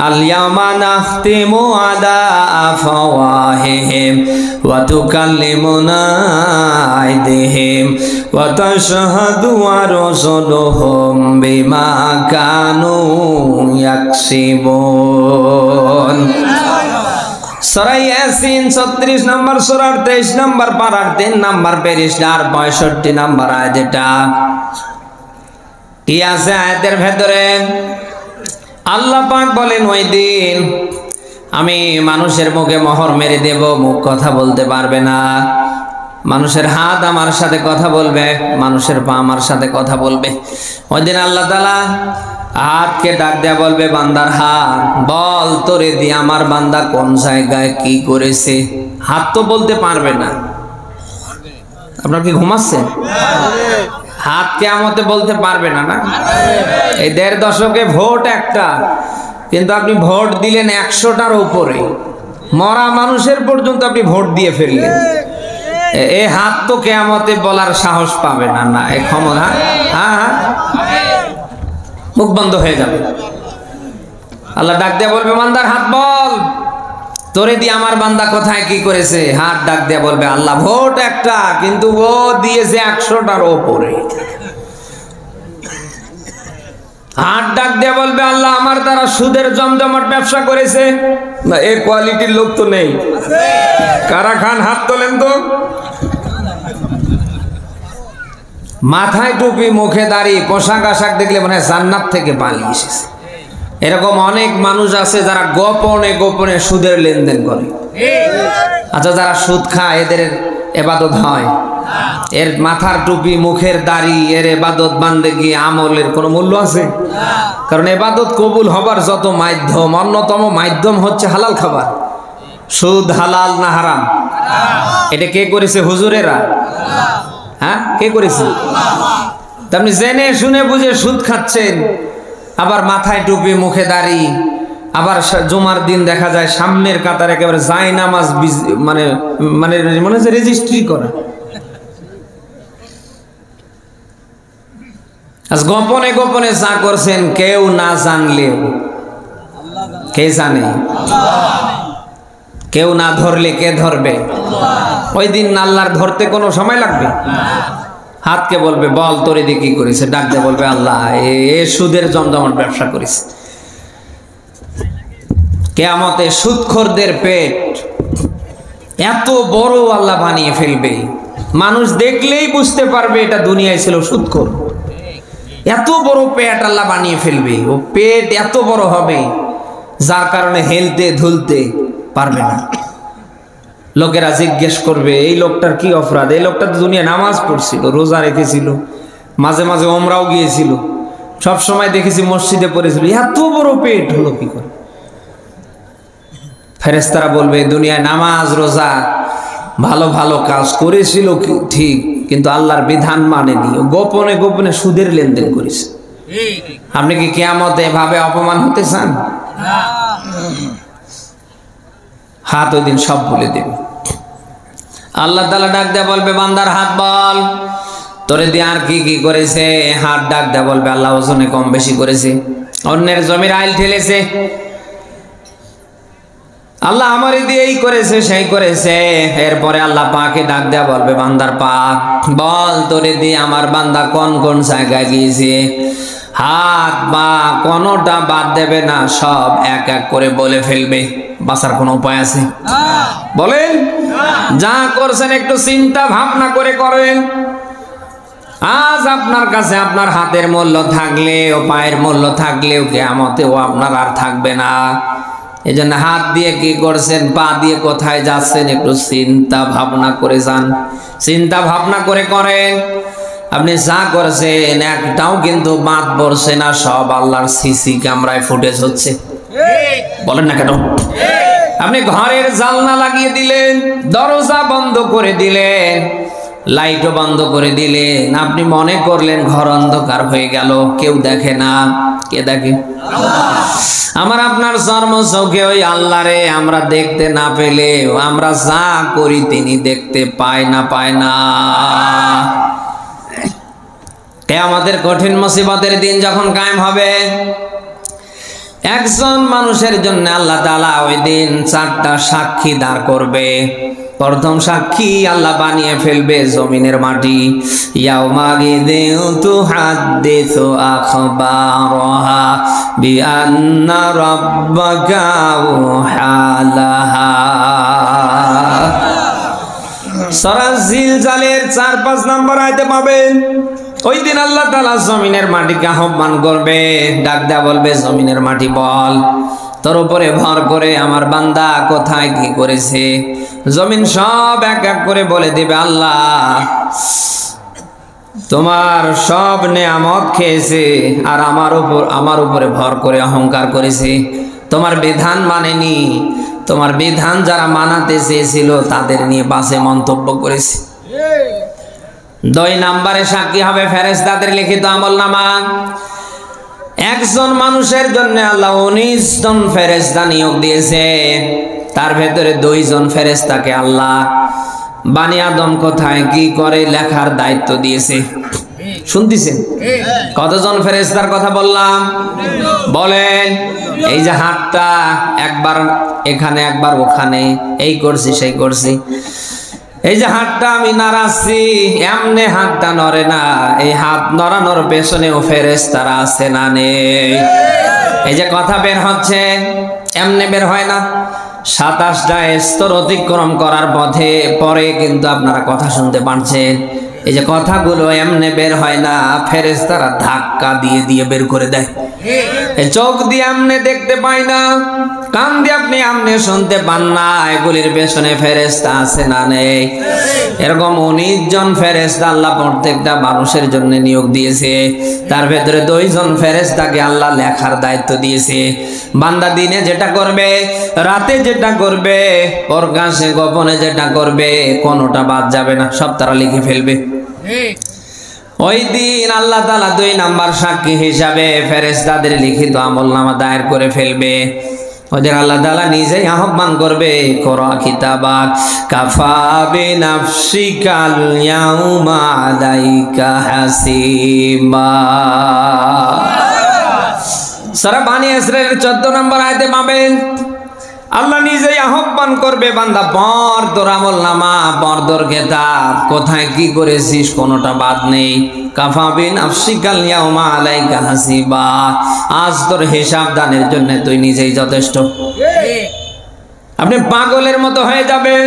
A: আল-ইয়াওমা নাখতিমু আলা আফওয়াহিহিম ওয়া তুকাল্লিমুনা আইদিহিম ওয়া তাশহাদু আরজুলুহুম বিমা কানু ইয়াকসিবুন। সূরা ইয়াসিন 36 নম্বর সূরার 23 নম্বর পারার 3 নম্বর পৃষ্ঠার 65 নম্বর আয়াত। এটা কি আছে আয়াতের ভেতরে? আল্লাহ পাক বলেন, ওই দিন আমি মানুষের মুখে মোহর মেরে দেব, মুখ কথা বলতে পারবে না। মানুষের হাত আমার সাথে কথা বলবে, মানুষের পা আমার সাথে কথা বলবে। ওই দিন আল্লাহ তাআলা হাতকে ডাক দেয়া বলবে, বান্দার হাত বল তোরে দিয়ে আমার বান্দা কোন জায়গায় কি করেছে। হাত তো বলতে পারবে না। আপনার কি ঘুমাচ্ছেন? হাত কিয়ামতে বলতে পারবে না, না? এই 1.5 দশকে ভোট একটা, কিন্তু আপনি ভোট দিলেন 100টার উপরে। মরা মানুষের পর্যন্ত আপনি ভোট দিয়ে ফেললেন। এই হাত তো কিয়ামতে বলার সাহস পাবে না, না এই ক্ষমতা, হ্যাঁ মুখ বন্ধ হয়ে যাবে। আল্লাহ ডাক দিয়ে বলবে, বান্দার হাত বল, তোরে দিয়ে আমার বান্দা কোথায় কি করেছে। হাত ডাক দিয়ে বলবে, আল্লাহ ভোট একটা, কিন্তু ও দিয়েছে 100টার ওপরে। হাত ডাক দিয়ে বলবে, আল্লাহ আমার দ্বারা সুদের জমজমাট ব্যবসা করেছে। না, এই কোয়ালিটির লোক তো নেই। কারা খান হাত তোলেন তো। মাথায় টুপি, মুখে দাড়ি, পোশাক আশাক দেখলে মনে হয় জান্নাত থেকে পালিয়ে এসেছে। এরকম অনেক মানুষ আছে যারা গোপনে গোপনে সুদের লেনদেন করে। আচ্ছা, যারা সুদ খায় এদের ইবাদত হয়? এর মাথার টুপি, মুখের দাড়ি, এর ইবাদত বান্দেগি আমলের কোনো মূল্য আছে? কারণ ইবাদত কবুল হবার যত মাধ্যম, অন্যতম মাধ্যম হচ্ছে হালাল খাবার। সুদ হালাল না হারাম? এটা কে করেছে? হুজুরেরা? হ্যাঁ, কে করেছে? আপনি জেনে শুনে বুঝে সুদ খাচ্ছেন, আবার মাথায় টুপি, মুখে দাড়ি, আবার জুমার দিন দেখা যায় সামনের কাতারে একেবারে যায় নামাজ, মানে মানে মনে হচ্ছে রেজিস্ট্রি করা। আজ গোপনে গোপনে যা করছেন কেউ না জানলেও, কে জানে? কেউ না ধরলে কে ধরবে? ওই দিন আল্লাহর ধরতে কোনো সময় লাগবে? হাতকে বলবে, বল তোরে দিয়ে কি করেছে। ডাক দিয়ে বলবে, আল্লাহ এ সুদের জমজমাট ব্যবসা করেছে। কিয়ামতে সুদখোরদের পেট এত বড় আল্লাহ বানিয়ে ফেলবে, মানুষ দেখলেই বুঝতে পারবে এটা দুনিয়ায় ছিল সুদখোর। এত বড় পেট আল্লাহ বানিয়ে ফেলবে, ও পেট এত বড় হবে যার কারণে হেলতে ধুলতে পারবে না। লোকেরা জিজ্ঞেস করবে, এই লোকটার কি অপরাধ? এই লোকটা তো দুনিয়া নামাজ পড়ছিল, রোজা রেখেছিল, মাঝে মাঝে ওমরাও গিয়েছিল, সব সময় দেখেছি মসজিদে পড়েছিল, এত বড় পেট হলো কি করে? ফেরেশতারা বলবে, দুনিয়ায় নামাজ রোজা ভালো ভালো কাজ করেছিল ঠিক, কিন্তু আল্লাহর বিধান মানেনি, গোপনে গোপনে সুদের লেনদেন করেছে। আপনি কি কিয়ামতে এভাবে অপমান হতে চান? হাত ওই দিন সব বলে দেবে। আল্লাহ তাআলা ডাক দেয়া বলবে, বান্দার হাত বল, তোরে দিয়ে আর কি কি করেছে। হাত ডাক দেয়া বলবে, আল্লাহ ওজনে কম বেশি করেছে, অন্যের জমির আইল ঠেলেছে, আল্লাহ আমারই দিয়েই করেছে, সেই করেছে। এরপরে আল্লাহ পাকে ডাক দেয়া বলবে, বান্দার পাক বল, তোরে দিয়ে আমার বান্দা কোন কোন জায়গায় গিয়েছে। হাত পা কোনটা বাদ দেবে না, সব এক এক করে বলে ফেলবে। বাঁচার কোনো উপায় আছে? বলেন। যা করছেন একটু চিন্তা ভাবনা করে করেন। আজ আপনার কাছে আপনার হাতের মূল্য থাকলেও, পায়ের মূল্য থাকলেও কিয়ামতেও আপনার আর থাকবে না। এই জন্য হাত দিয়ে কি করছেন, পা দিয়ে কোথায় যাচ্ছেন, একটু চিন্তা ভাবনা করে যান। চিন্তা ভাবনা করে করেন। আপনি যা করছেন একটাও কিন্তু বাদ পড়ছে না, সব আল্লাহর সিসি ক্যামেরায় ফুটেজ হচ্ছে। বলেন না কেন? আপনি ঘরের জানলা লাগিয়ে দিলেন, দরজা বন্ধ করে দিলেন, লাইটও বন্ধ করে দিলেন, আপনি মনে করলেন ঘর অন্ধকার হয়ে গেল, কেউ দেখে না। কে দেখে? আমার আপনার জন্ম চোখে ওই আল্লাহরে আমরা দেখতে না পেলেও আমরা যা করি তিনি দেখতে পায় না। কিয়ামতের কঠিন মুসিবতের দিন যখন কায়েম হবে, একজন মানুষের জন্য আল্লাহ তাআলা ওই দিন 4টা সাক্ষী দাঁড় করবে। প্রথম সাক্ষী আল্লাহ বানিয়ে ফেলবে জমিনের মাটি। ইয়াউমাইযিন তুহাদ্দিসু আখবারাহা বিআন্না রাব্বাকা ওয়াহালাহা। সূরা জিলজালের 4-5 নম্বর আয়াতে পাবেন। ওই দিন আল্লাহ তাআলা জমিনের মাটিকে আহ্বান করবে, ডাক দেয়া বলবে, জমিনের মাটি বল, তোর উপরে ভর করে আমার বান্দা কোথায় কি করেছে। জমিন সব এক এক করে বলে দিবে, আল্লাহ তোমার সব নেয়ামত খেয়েছে আর আমার উপরে ভর করে অহংকার করেছে, তোমার বিধান মানেনি, তোমার বিধান যারা মানাতে চেয়েছিল তাদের নিয়ে বাজে মন্তব্য করেছে। 2 নম্বরে সাক্ষী হবে ফেরেশতাদের লিখিত আমলনামা। একজন মানুষের জন্য আল্লাহ 19 জন ফেরেশতা নিয়োগ দিয়েছে। তার ভেতরে 2 জন ফেরেশতাকে আল্লাহ বানি আদম কোথায় কি করে লেখার দায়িত্ব দিয়েছে। শুনতেছেন? কতজন ফেরেশতার কথা বললাম বলেন? এই যে হাতটা একবার এখানে একবার ওখানে, এই করছি সেই করছি, এই যে হাতটা আমি নাড়াচ্ছি, এমনি হাতটা নড়ে না, এই হাত নড়ানোর পেছনেও ফেরেশতারা আছে না নেই? এই যে কথা বের হচ্ছে এমনি বের হয় না, 27টা স্তর অতিক্রম করার পরে কিন্তু আপনারা কথা শুনতে পাচ্ছেন। এই যে কথাগুলো এমনি বের হয় না, ফেরেশতারা ধাক্কা দিয়ে দিয়ে বের করে দেয়। এই চোখ দিয়ে এমনি দেখতে পাই না, কান দিয়ে আপনি এমনি শুনতে পান না, এগুলির পেছনে ফেরেশতা আছে না নেই? এরকম 19 জন ফেরেশতা আল্লাহ প্রত্যেকটা মানুষের জন্য নিয়োগ দিয়েছে। তার ভেতরে 2 জন ফেরেশতাকে আল্লাহ লেখার দায়িত্ব দিয়েছে। বান্দা দিনে যেটা করবে, রাতে যেটা করবে, প্রকাশে গোপনে যেটা করবে, কোনোটা বাদ যাবে না, সব তারা লিখে ফেলবে। ওই দিন আল্লাহ তাআলা 2 নাম্বার সাক্ষী হিসাবে ফেরেশতাদের লিখিত আমলনামা দায়ের করে ফেলবে। ওদের আল্লাহ তাআলা নিজেই আহ্বান করবে, করা কিতাবাক কাফা বিনাফসিকাল ইয়াউমা আলাইকা হাসিবা। সূরা বনী ইসরাঈলের 14 নম্বর আয়াতে পাবেন আল্লাহ নিজেই আহ্বান করবে, বান্দা পড় তোর আমলনামা, পড় তোর কিতাব, কোথায় কি করেছিস কোনোটা বাদ নেই। কাফা বিনাফসিকাল ইয়াউমা আলাইকা হাসিবা, আজ তোর হিসাব দানের জন্য তুই নিজেই যথেষ্ট। আপনি পাগলের মতো হয়ে যাবেন।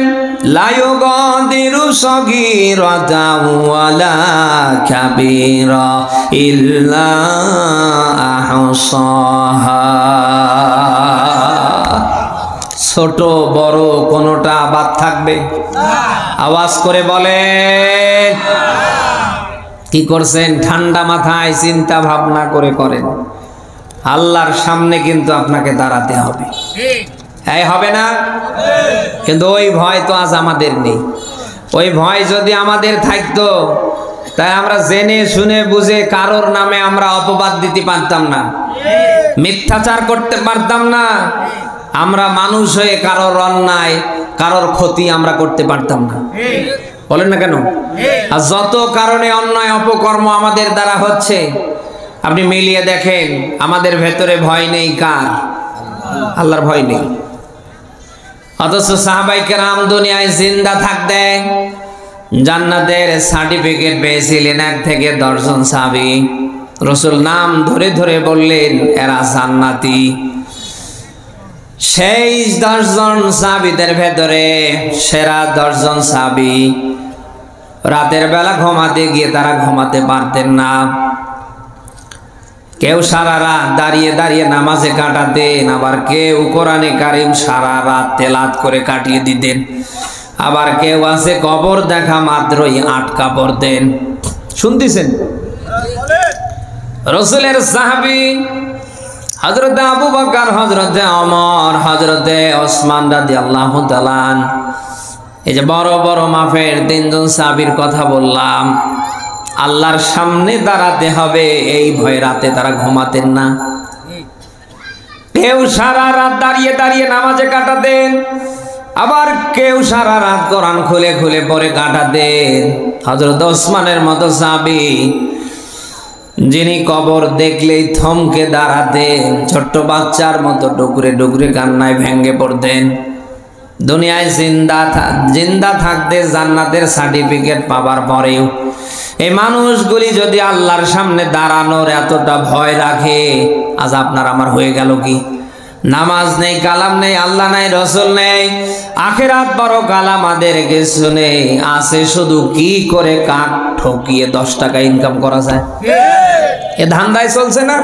A: লা ইউগাদিরু সগীরাতান ওয়ালা কাবীরা ইল্লা আহসাহা। ছোট বড় কোনোটা বাদ থাকবে? আওয়াজ করে বলেন। কি করছেন? ঠান্ডা মাথায় চিন্তা ভাবনা করে করেন। আল্লাহর সামনে কিন্তু আপনাকে দাঁড়াতে হবে, এই হবে না? কিন্তু ওই ভয় তো আজ আমাদের নেই। ওই ভয় যদি আমাদের থাকতো, তাই আমরা জেনে শুনে বুঝে কারোর নামে আমরা অপবাদ দিতে পারতাম না, মিথ্যাচার করতে পারতাম না, আমরা মানুষ হয়ে কারোর অন্যায় কারোর ক্ষতি আমরা করতে পারতাম না। বলেন না কেন? আর যত কারণে অন্যায় অপকর্ম আমাদের দ্বারা হচ্ছে, আপনি মিলিয়ে দেখেন, আমাদের ভেতরে ভয় নেই কার? আল্লাহর ভয় নেই। অথচ সাহাবায়ে কেরাম দুনিয়ায় জিন্দা থাকতে জান্নাতের সার্টিফিকেট পেয়েছিলেন 1 থেকে 10 জন সাহাবী। রাসূল নাম ধরে ধরে বললেন এরা জান্নাতি। সেই 10 জন সাহাবীদের ভেতরে সেরা 10 জন সাহাবী রাতের বেলা ঘুমাতে গিয়ে তারা ঘুমাতে পারতেন না। কেউ সারা রাত দাঁড়িয়ে দাঁড়িয়ে নামাজে কাটাতেন, আবার কেউ কোরআনে কারিম সারা রাত তেলাওয়াত করে কাটিয়ে দিতেন, আবার কেউ আছে কবর দেখা মাত্রই আটকা পড়তেন। শুনতেছেন? রাসূলের সাহাবী হযরত আবু বকর, হযরত ওমর, হযরত ওসমান রাদিয়াল্লাহু তাআলা, এই যে বড় বড় মাপের 3 জন সাহাবীর কথা বললাম, আল্লাহর সামনে দাঁড়াতে হবে এই ভয়ে রাতে তারা ঘুমাতেন না। কেউ সারা রাত দাঁড়িয়ে দাঁড়িয়ে নামাজে কাটাতেন, আবার কেউ সারা রাত কোরআন খুলে খুলে পড়ে কাটাতেন। হযরত ওসমানের মতো সাহাবী যিনি কবর দেখলেই থমকে দাঁড়াতেন, ছোট্ট বাচ্চার মতো ডুকরে ডুকরে কান্নায় ভেঙে পড়তেন। দুনিয়ায় জিন্দা থাকতে জান্নাতের সার্টিফিকেট পাবার পরেও এই মানুষগুলি যদি আল্লাহর সামনে দাঁড়ানোর এতটা ভয় রাখে, আজ আপনার আমার হয়ে গেল কি? নামাজ নেই, কালাম নেই, আল্লাহ নাই, রসুল নেই, আখিরাত পরকাল আমাদের কিছু নেই, আছে শুধু কি করে কাক ঠকিয়ে 10 টাকা ইনকাম করা যায়, এ ধান্দায় চলছে না?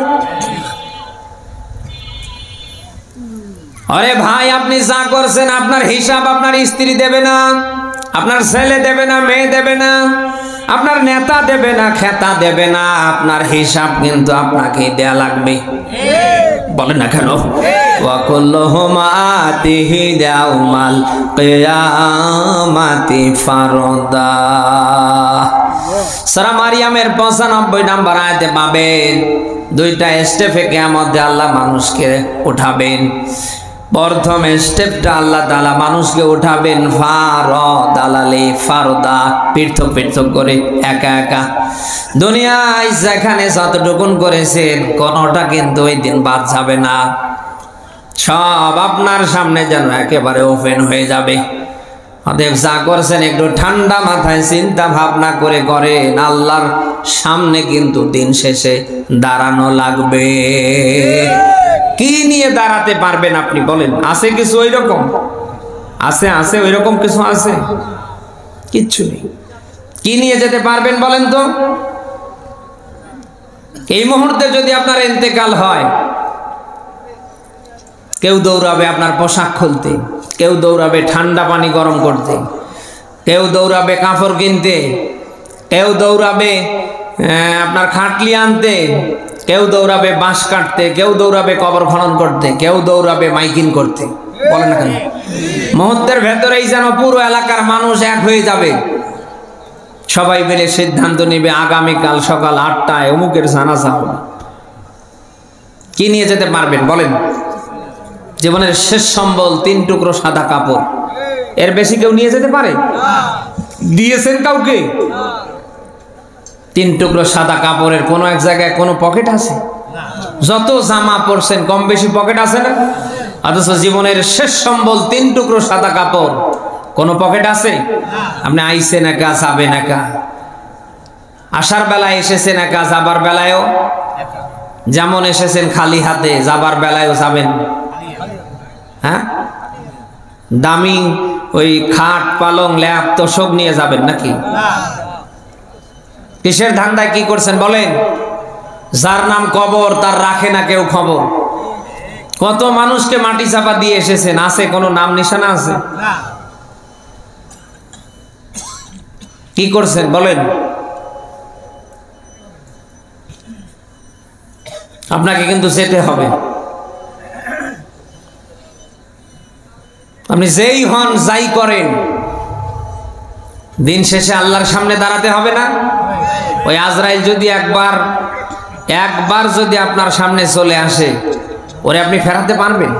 A: আরে ভাই, আপনি যা করছেন আপনার হিসাব আপনার স্ত্রী দেবে না, আপনার ছেলে দেবে না, মেয়ে দেবে না, আপনার নেতা দেবে না, খেতা দেবে না, আপনার হিসাব কিন্তু আপনাকে দেয়া লাগবে। বলেন না কেন? ওয়া কুল্লুহুম আতিহি ইয়াউমাল কিয়ামাতি ফারদা। সূরা মারিয়ামের 95 নম্বর আয়াতে পাবেন 2টা স্টেপে কিয়ামতে আল্লাহ মানুষকে উঠাবেন। প্রথম স্টেপটা আল্লাহ তাআলা মানুষকে উঠাবেন দালালে ফারদা, পৃথক পৃথক করে, একা একা। দুনিয়ায় যেখানে যতটুকুন করেছেন কোনোটা কিন্তু ওই দিন বাদ যাবে না, সব আপনার সামনে যেন একেবারে ওপেন হয়ে যাবে। অতএব যা করছেন একটু ঠান্ডা মাথায় চিন্তা ভাবনা করে করেন, আল্লাহর সামনে কিন্তু দিন শেষে দাঁড়ানো লাগবে। কি নিয়ে দাঁড়াতে পারবেন আপনি বলেন? আছে কিছু ওই রকম? আছে ওই রকম কিছু আছে? কিচ্ছু নেই। কি নিয়ে যেতে পারবেন বলেন তো? এই মুহূর্তে যদি আপনার ইন্তেকাল হয়, কেউ দৌড়াবে আপনার পোশাক খুলতে, কেউ দৌড়াবে ঠান্ডা পানি গরম করতে, কেউ দৌড়াবে কাপড় কিনতে, কেউ দৌড়াবে আপনার খাটলি আনতে, কেউ দৌড়াবে বাঁশ কাটতে, কেউ দৌড়াবে কবর খনন করতে, কেউ দৌড়াবে মাইকিং করতে। বলেন না কেন? মুহূর্তের ভেতরেই যেন পুরো এলাকার মানুষ এক হয়ে যাবে, সবাই মিলে সিদ্ধান্ত নেবে আগামীকাল সকাল 8টায় অমুকের জানাজা হবে। কি নিয়ে যেতে পারবেন বলেন? জীবনের শেষ সম্বল 3 টুকরো সাদা কাপড়, এর বেশি কেউ নিয়ে যেতে পারে? দিয়েছেন কাউকে? 3 টুকরো সাদা কাপড়ের কোনো এক জায়গায় কোনো পকেট আছে? যত জামা পরছেন কম বেশি পকেট আছে না? অথচ জীবনের শেষ সম্বল 3 টুকরো সাদা কাপড়, কোনো পকেট আছে? আপনি আইসেন একা, যাবেন একা, আসার বেলায় এসেছেন একা, যাবার বেলায়ও যেমন এসেছেন খালি হাতে, যাবার বেলায়ও যাবেন। হ্যাঁ, দামি ওই খাট পালং ল্যাপ তোষক নিয়ে যাবেন নাকি? কিসের ধান্দায় কি করছেন বলেন? যার নাম কবর তার রাখে না কেউ খবর। কত মানুষকে মাটি চাপা দিয়ে এসেছেন, আছে কোনো নাম নিশানা আছে? কি করছেন বলেন? আপনাকে কিন্তু যেতে হবে। আপনি যেই হন, যাই করেন, দিন শেষে আল্লাহর সামনে দাঁড়াতে হবে না? ওই আজরাইল যদি একবার যদি আপনার সামনে চলে আসে, ওরে আপনি ফেরাতে পারবেন?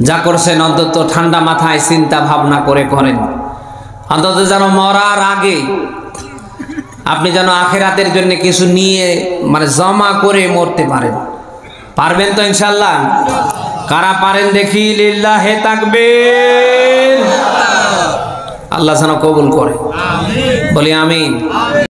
A: যা করছেন অন্তত ঠান্ডা মাথায় চিন্তা ভাবনা করে করেন, অন্তত যেন মরার আগে আপনি যেন আখিরাতের জন্য কিছু নিয়ে মানে জমা করে মরতে পারেন। পারবেন তো ইনশাআল্লাহ? কারা পারেন দেখি লিল্লাহে তাকবীর। আল্লাহ যেন কবুল করে, বলি আমিন।